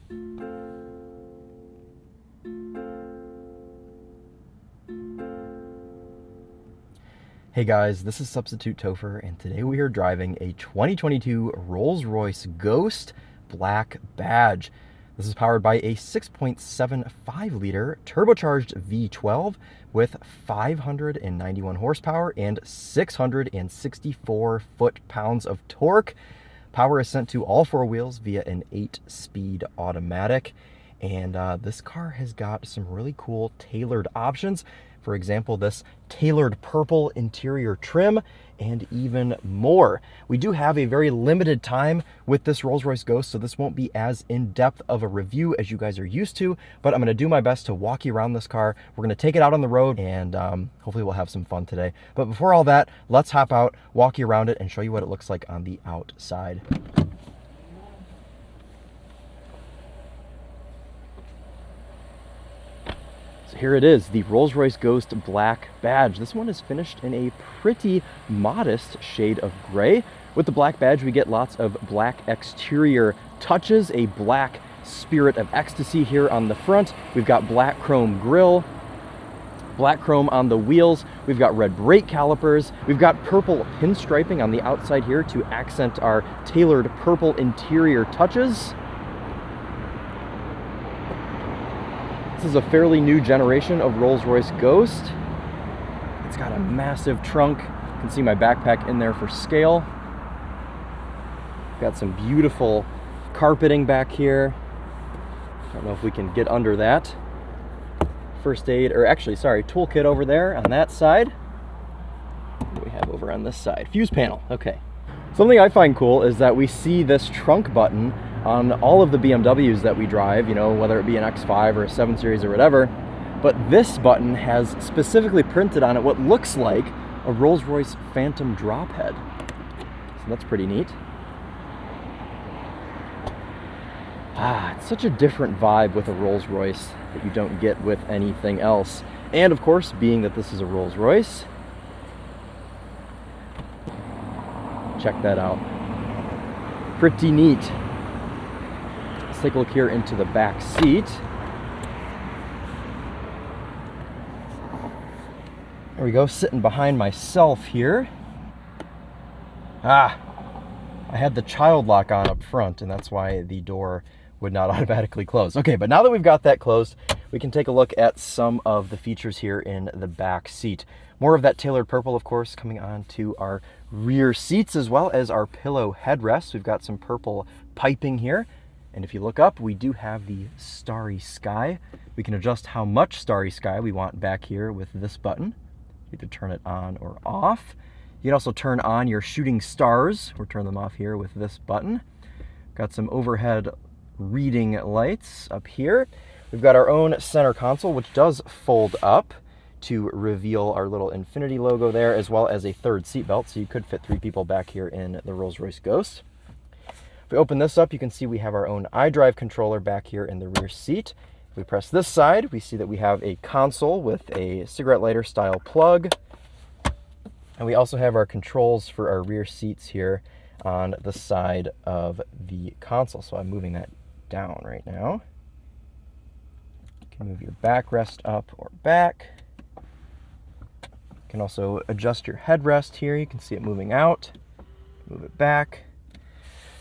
Hey guys, this is TheTopher, and today we are driving a 2022 Rolls-Royce Ghost Black Badge. This is powered by a 6.75-liter turbocharged V12 with 591 horsepower and 664 foot-pounds of torque. Power is sent to all four wheels via an 8-speed automatic. And this car has got some really cool tailored options. For example, this tailored purple interior trim and even more. We do have a very limited time with this Rolls-Royce Ghost, so this won't be as in-depth of a review as you guys are used to, but I'm gonna do my best to walk you around this car. We're gonna take it out on the road, and hopefully we'll have some fun today. But before all that, let's hop out, walk you around it, and show you what it looks like on the outside. Here it is, the Rolls-Royce Ghost Black Badge. This one is finished in a pretty modest shade of gray. With the black badge, we get lots of black exterior touches, a black Spirit of Ecstasy here on the front. We've got black chrome grille, black chrome on the wheels. We've got red brake calipers. We've got purple pinstriping on the outside here to accent our tailored purple interior touches. This is a fairly new generation of Rolls-Royce Ghost. It's got a massive trunk. You can see my backpack in there for scale. Got some beautiful carpeting back here. I don't know if we can get under that. First aid, or actually, sorry, toolkit over there on that side. What do we have over on this side? Fuse panel, okay. Something I find cool is that we see this trunk button on all of the BMWs that we drive, you know, whether it be an X5 or a 7 Series or whatever, but this button has specifically printed on it what looks like a Rolls-Royce Phantom drop head. So that's pretty neat. It's such a different vibe with a Rolls-Royce that you don't get with anything else. And of course, being that this is a Rolls-Royce, check that out. Pretty neat. Let's take a look here into the back seat. There we go, sitting behind myself here. I had the child lock on up front, and that's why the door would not automatically close. Okay, but now that we've got that closed, we can take a look at some of the features here in the back seat. More of that tailored purple, of course, coming on to our rear seats, as well as our pillow headrests. We've got some purple piping here. And if you look up, we do have the starry sky. We can adjust how much starry sky we want back here with this button. You can turn it on or off. You can also turn on your shooting stars or turn them off here with this button. Got some overhead reading lights up here. We've got our own center console, which does fold up to reveal our little Infinity logo there, as well as a third seat belt, so you could fit 3 people back here in the Rolls-Royce Ghost. If we open this up, you can see we have our own iDrive controller back here in the rear seat. If we press this side, we see that we have a console with a cigarette lighter style plug. And we also have our controls for our rear seats here on the side of the console. So I'm moving that down right now. You can move your backrest up or back. You can also adjust your headrest here. You can see it moving out. Move it back.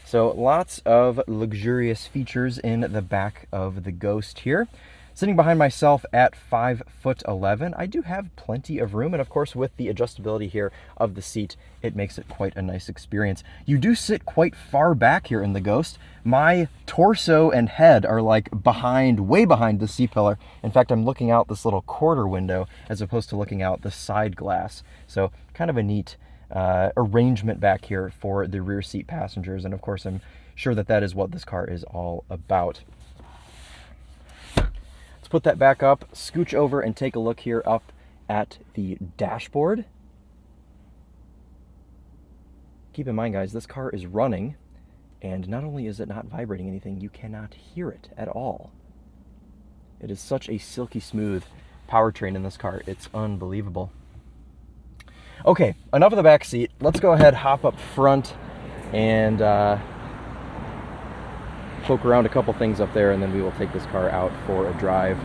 So lots of luxurious features in the back of the Ghost here. Sitting behind myself at 5'11", I do have plenty of room, and of course with the adjustability here of the seat, it makes it quite a nice experience. You do sit quite far back here in the Ghost. My torso and head are like way behind the C-pillar. In fact, I'm looking out this little quarter window as opposed to looking out the side glass. So kind of a neat arrangement back here for the rear seat passengers, and of course I'm sure that that is what this car is all about. Let's put that back up, scooch over and take a look here up at the dashboard. Keep in mind, guys, this car is running, and not only is it not vibrating anything, you cannot hear it at all. It is such a silky smooth powertrain in this car, it's unbelievable. Okay, enough of the back seat. Let's go ahead, hop up front, and poke around a couple things up there, and then we will take this car out for a drive.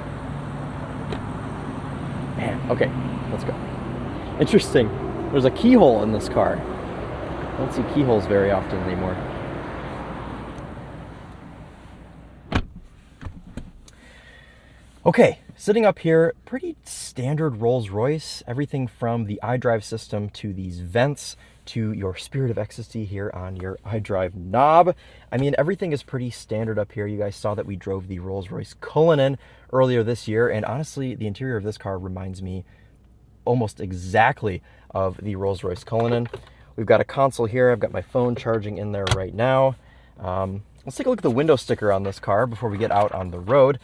Man, okay, let's go. Interesting. There's a keyhole in this car. I don't see keyholes very often anymore. Okay, sitting up here, pretty standard Rolls-Royce. Everything from the iDrive system to these vents to your Spirit of Ecstasy here on your iDrive knob. I mean, everything is pretty standard up here. You guys saw that we drove the Rolls-Royce Cullinan earlier this year, and honestly, the interior of this car reminds me almost exactly of the Rolls-Royce Cullinan. We've got a console here. I've got my phone charging in there right now. Let's take a look at the window sticker on this car before we get out on the road.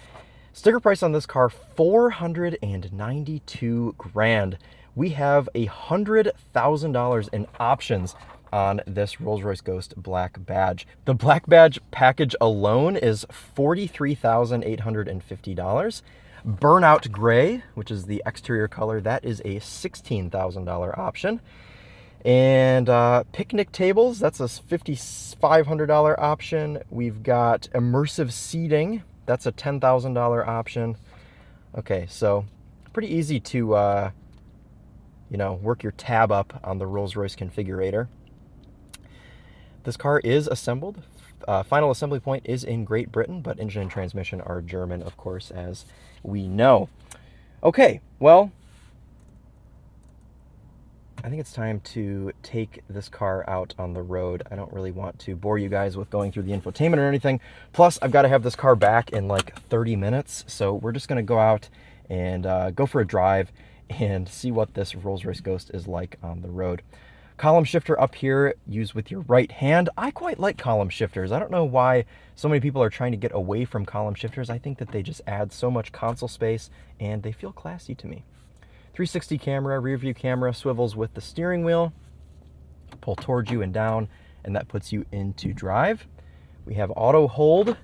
Sticker price on this car, $492,000. We have $100,000 in options on this Rolls-Royce Ghost Black Badge. The Black Badge package alone is $43,850. Burnout Gray, which is the exterior color, that is a $16,000 option. And picnic tables, that's a $5,500 option. We've got immersive seating. That's a $10,000 option. Okay, so pretty easy to, work your tab up on the Rolls-Royce configurator. This car is assembled. Final assembly point is in Great Britain, but engine and transmission are German, of course, as we know. Okay, well, I think it's time to take this car out on the road. I don't really want to bore you guys with going through the infotainment or anything. Plus, I've got to have this car back in like 30 minutes. So we're just going to go out and go for a drive and see what this Rolls-Royce Ghost is like on the road. Column shifter up here, use with your right hand. I quite like column shifters. I don't know why so many people are trying to get away from column shifters. I think that they just add so much console space and they feel classy to me. 360 camera, rear view camera, swivels with the steering wheel, pull towards you and down, and that puts you into drive. We have auto hold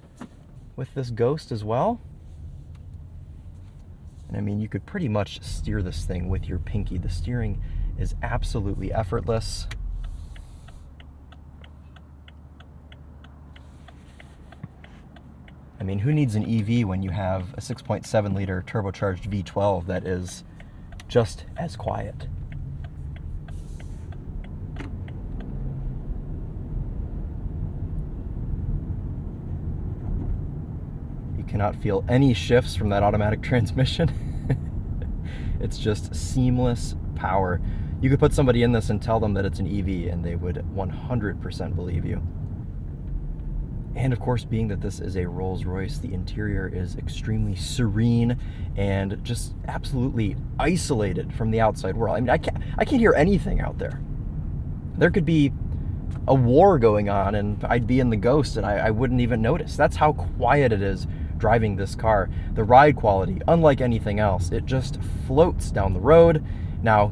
with this Ghost as well. And I mean, you could pretty much steer this thing with your pinky. The steering is absolutely effortless. I mean, who needs an EV when you have a 6.7 liter turbocharged V12 that is just as quiet? You cannot feel any shifts from that automatic transmission. It's just seamless power. You could put somebody in this and tell them that it's an EV and they would 100% believe you. And of course, being that this is a Rolls-Royce, the interior is extremely serene and just absolutely isolated from the outside world. I mean, I can't hear anything out there. There could be a war going on and I'd be in the Ghost and I wouldn't even notice. That's how quiet it is driving this car. The ride quality, unlike anything else, it just floats down the road. Now,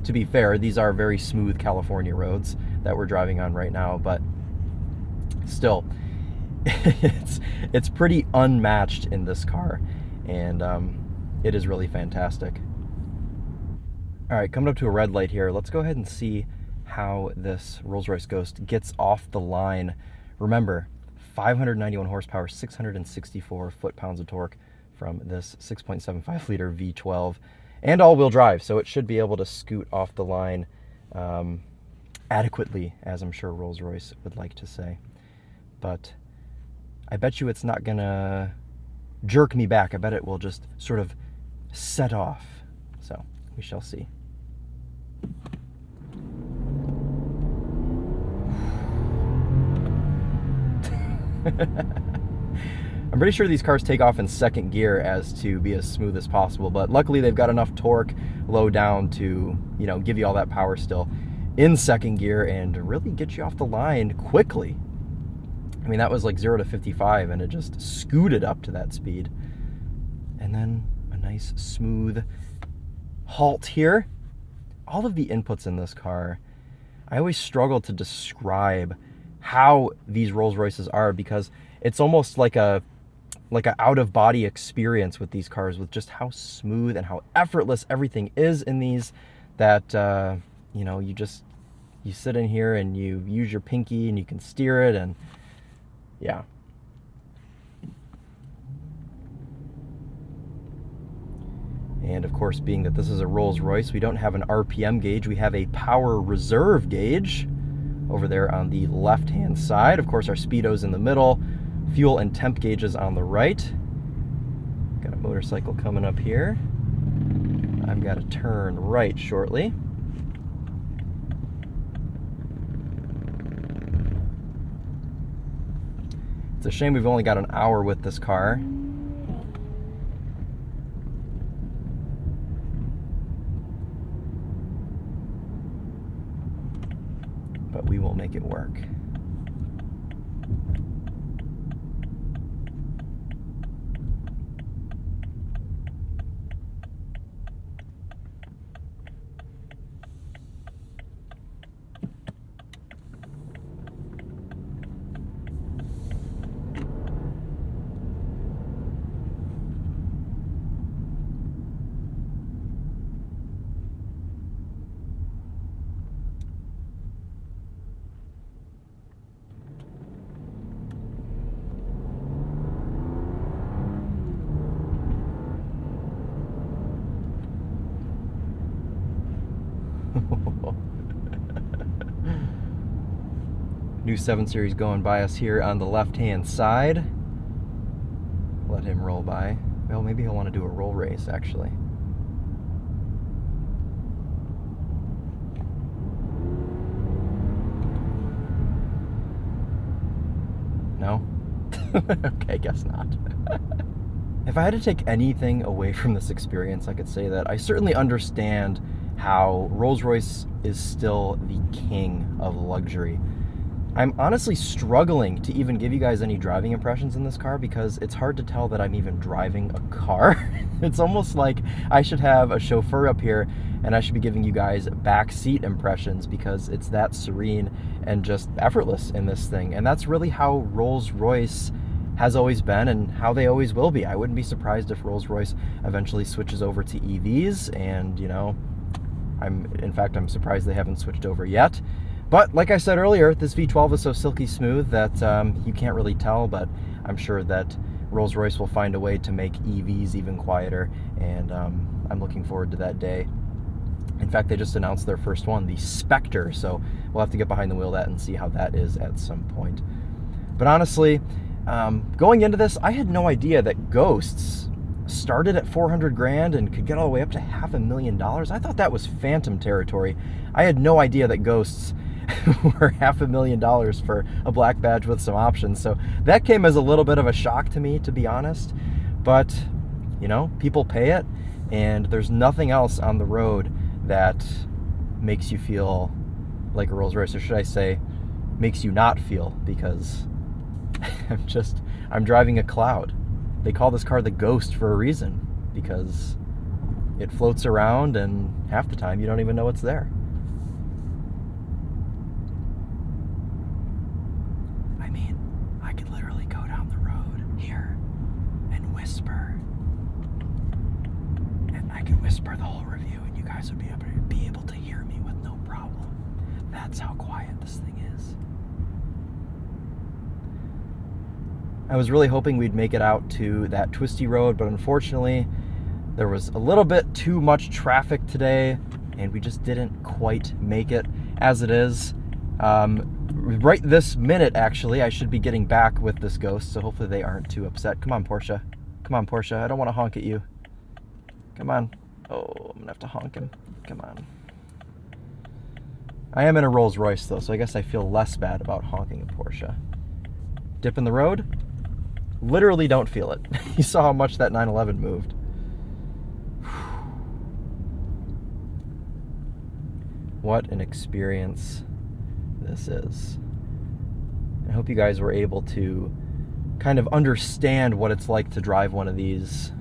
to be fair, these are very smooth California roads that we're driving on right now, but still, it's pretty unmatched in this car, and it is really fantastic. All right, coming up to a red light here. Let's go ahead and see how this Rolls-Royce Ghost gets off the line. Remember, 591 horsepower, 664 foot-pounds of torque from this 6.75 liter V12, and all-wheel drive, so it should be able to scoot off the line adequately, as I'm sure Rolls-Royce would like to say. But I bet you it's not gonna jerk me back. I bet it will just sort of set off. So we shall see. I'm pretty sure these cars take off in second gear as to be as smooth as possible, but luckily they've got enough torque low down to, give you all that power still in second gear and really get you off the line quickly. I mean, that was like 0 to 55 and it just scooted up to that speed. And then a nice smooth halt here. All of the inputs in this car, I always struggle to describe how these Rolls-Royces are, because it's almost like a out-of-body experience with these cars, with just how smooth and how effortless everything is in these, that you sit in here and you use your pinky and you can steer it, and yeah, And of course, being that this is a Rolls-Royce, we don't have an RPM gauge. We have a power reserve gauge over there on the left-hand side. Of course, our speedo's in the middle, fuel and temp gauges on the right. Got a motorcycle coming up here. I've got to turn right shortly. It's a shame we've only got an hour with this car. But we will make it work. New 7 Series going by us here on the left-hand side. Let him roll by. Well, maybe he'll want to do a roll race, actually. No? Okay, guess not. If I had to take anything away from this experience, I could say that I certainly understand how Rolls-Royce is still the king of luxury. I'm honestly struggling to even give you guys any driving impressions in this car because it's hard to tell that I'm even driving a car. It's almost like I should have a chauffeur up here and I should be giving you guys backseat impressions because it's that serene and just effortless in this thing. And that's really how Rolls-Royce has always been and how they always will be. I wouldn't be surprised if Rolls-Royce eventually switches over to EVs, and you know, in fact, I'm surprised they haven't switched over yet. But like I said earlier, this V12 is so silky smooth that you can't really tell, but I'm sure that Rolls-Royce will find a way to make EVs even quieter, and I'm looking forward to that day. In fact, they just announced their first one, the Spectre, so we'll have to get behind the wheel of that and see how that is at some point. But honestly, going into this, I had no idea that Ghosts started at 400 grand and could get all the way up to $500,000. I thought that was phantom territory. I had no idea that Ghosts were $500,000 for a black badge with some options. So that came as a little bit of a shock to me, to be honest. But, you know, people pay it, and there's nothing else on the road that makes you feel like a Rolls-Royce, or should I say, makes you not feel, because I'm driving a cloud. They call this car the Ghost for a reason, because it floats around and half the time you don't even know it's there. I mean, I could literally go down the road here and whisper. And I could whisper the whole review and you guys would be able to hear me with no problem. That's how quiet this thing is. I was really hoping we'd make it out to that twisty road, but unfortunately there was a little bit too much traffic today and we just didn't quite make it. As it is, right this minute actually, I should be getting back with this Ghost, so hopefully they aren't too upset. Come on, Porsche. Come on, Porsche. I don't want to honk at you. Come on. Oh, I'm gonna have to honk him. Come on. I am in a Rolls-Royce though, so I guess I feel less bad about honking a Porsche. Dip in the road? Literally don't feel it. You saw how much that 911 moved. What an experience this is. I hope you guys were able to kind of understand what it's like to drive one of these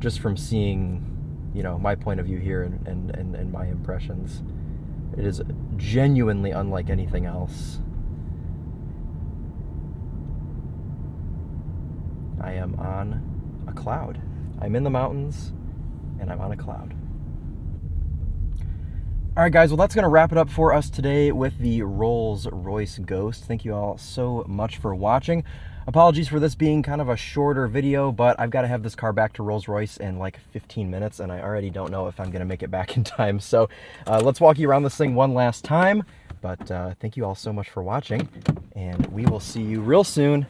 just from seeing, you know, my point of view here and my impressions. It is genuinely unlike anything else. I am on a cloud. I'm in the mountains and I'm on a cloud. All right, guys, well, that's going to wrap it up for us today with the Rolls-Royce Ghost. Thank you all so much for watching. Apologies for this being kind of a shorter video, but I've got to have this car back to Rolls-Royce in like 15 minutes, and I already don't know if I'm going to make it back in time. So let's walk you around this thing one last time. But thank you all so much for watching, and we will see you real soon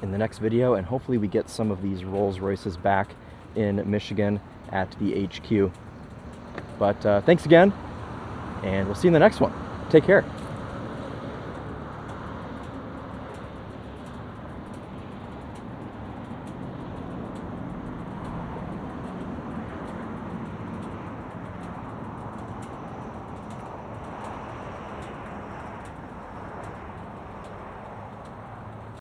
in the next video, and hopefully we get some of these Rolls-Royces back in Michigan at the HQ. But thanks again, and we'll see you in the next one. Take care.